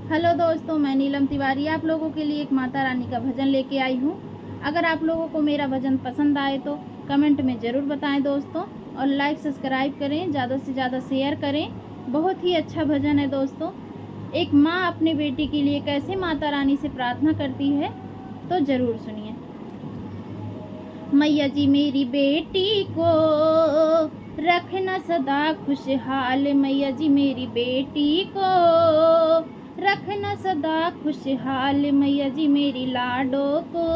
Hello दोस्तों, मैं नीलम तिवारी आप लोगों के लिए एक माता रानी का भजन लेके आई हूँ। अगर आप लोगों को मेरा भजन पसंद आए तो कमेंट में ज़रूर बताएं दोस्तों, और लाइक सब्सक्राइब करें, ज़्यादा से ज़्यादा शेयर करें। बहुत ही अच्छा भजन है दोस्तों। एक माँ अपने बेटी के लिए कैसे माता रानी से प्रार्थना करती है, तो ज़रूर सुनिए। मैया जी मेरी बेटी को रखना सदा खुशहाल, मैया जी मेरी बेटी को रखना सदा खुशहाल, मैया जी मेरी लाडो को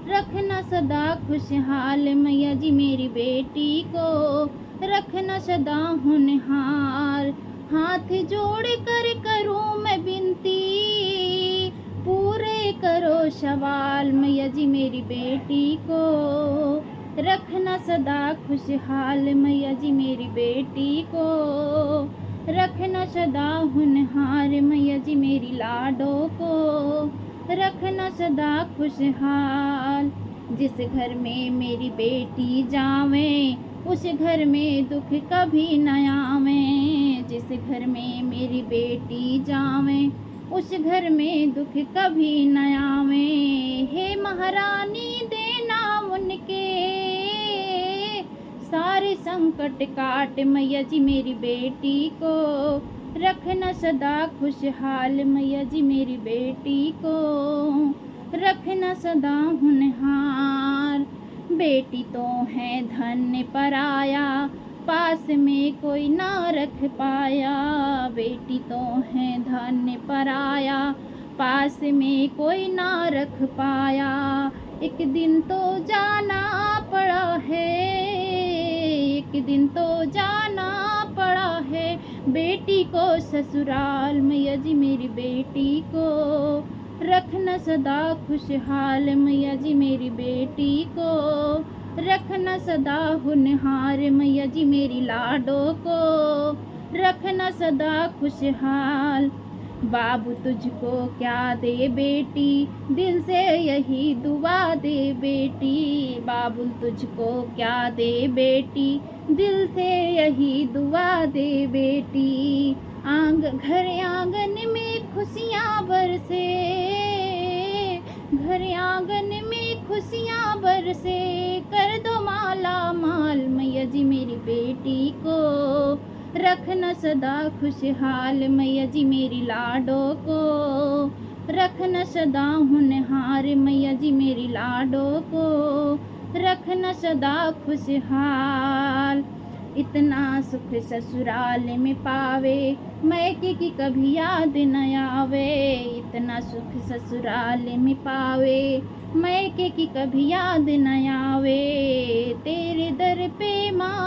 रखना सदा खुशहाल, मैया जी मेरी बेटी को रखना सदा होनहार। हाथ जोड़ कर करूँ मैं विनती, पूरे करो सवाल, मैया जी मेरी बेटी को रखना सदा खुशहाल, मैया जी मेरी बेटी को रखना सदा होनहार, मैया जी मेरी लाडो को रखना सदा खुशहाल। जिस घर में मेरी बेटी जावे उस घर में दुख कभी न आवे, जिस घर में मेरी बेटी जावे उस घर में दुख कभी न आवे। हे महारानी देना उनके सारे संकट काट, मैया जी मेरी बेटी को रखना सदा खुशहाल, मैया जी मेरी बेटी को रखना सदा होनहार। बेटी तो है धन्य पराया, पास में कोई ना रख पाया, बेटी तो है धन्य पराया, पास में कोई ना रख पाया। एक दिन तो जाना पड़ा है, एक दिन तो जाना पड़ा है बेटी को ससुराल, मैया जी मेरी बेटी को रखना सदा खुशहाल, मैया जी मेरी बेटी को रखना सदा होनहार, मैया जी मेरी लाडो को रखना सदा खुशहाल। बाबू तुझको क्या दे बेटी, दिल से यही दुआ दे बेटी, बाबू तुझको क्या दे बेटी, दिल से यही दुआ दे बेटी। घर आंगन में खुशियाँ बरसे, घर आंगन में खुशियाँ बरसे, कर दो माला माल, मैया जी मेरी बेटी को रखना सदा खुशहाल, मैया जी मेरी लाडो को रखना सदा होनहार, मैया जी मेरी लाडो को रखना सदा खुशहाल। इतना सुख ससुराल में पावे, मैके की कभी याद न आवे, इतना सुख ससुराल में पावे, मैके की कभी याद न आवे। तेरे दर पे माँ,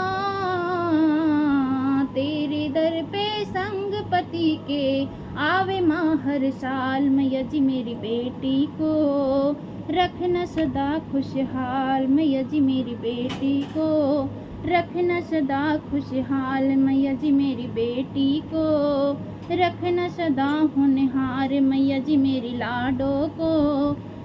तेरे दर पे संग पति के आवे माँ हर साल, मैया जी मेरी बेटी को रखना सदा खुशहाल, मैया जी मेरी बेटी को रखना सदा खुशहाल, मैया जी मेरी बेटी को रखना सदा होनहार, मैया जी मेरी लाडो को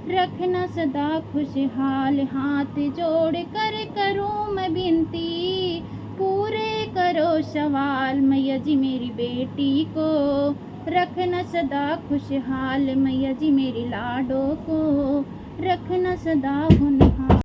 रखना सदा खुशहाल। हाथ जोड़ कर करूँ मैं विनती, पूरे करो सवाल, मैया जी मेरी बेटी को रखना सदा खुशहाल, मैया जी मेरी लाडो को रखना सदा होनहार।